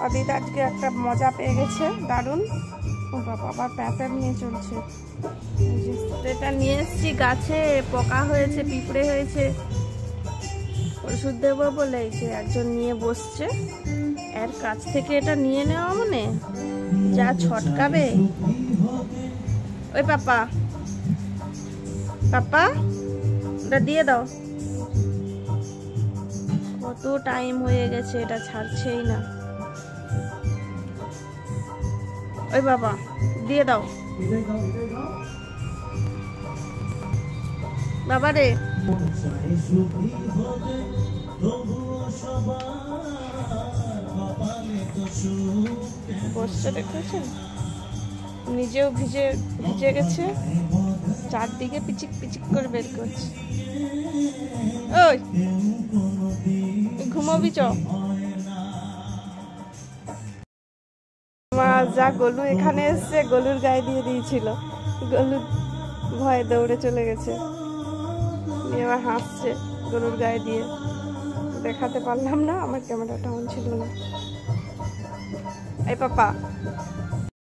অদিত আজকে একটা মজা পেয়ে গেছে দারুণ। ও বাবা আবার প্যাঁপড় নিয়ে চলছে। এটা নিয়ে এসছি, গাছে পোকা হয়েছে, পিঁপড়ে হয়েছে, ওষুধ দেবো বলে একজন নিয়ে বসছে। এর কাছ থেকে এটা নিয়ে নেওয়া মানে যা ছটকাবে। ওই পাপা পাপা ওটা দিয়ে দাও। কত টাইম হয়ে গেছে, এটা ছাড়ছেই না। ওই বাবা দিয়ে দাও বাবা রে। বসছে দেখেছেন, নিজেও ভিজে গেছে, চারদিকে পিচিক পিচিক করে বের করছে। ওই ঘুমাবি চ। যা গলু এখানে এসছে, গলুর গায়ে দিয়ে দিয়েছিল, গলু ভয়ে দৌড়ে চলে গেছে। এবার হাসছে গরুর গায়ে দিয়ে, দেখাতে পারলাম না, আমার ক্যামেরাটা অন ছিল না। এই পাপা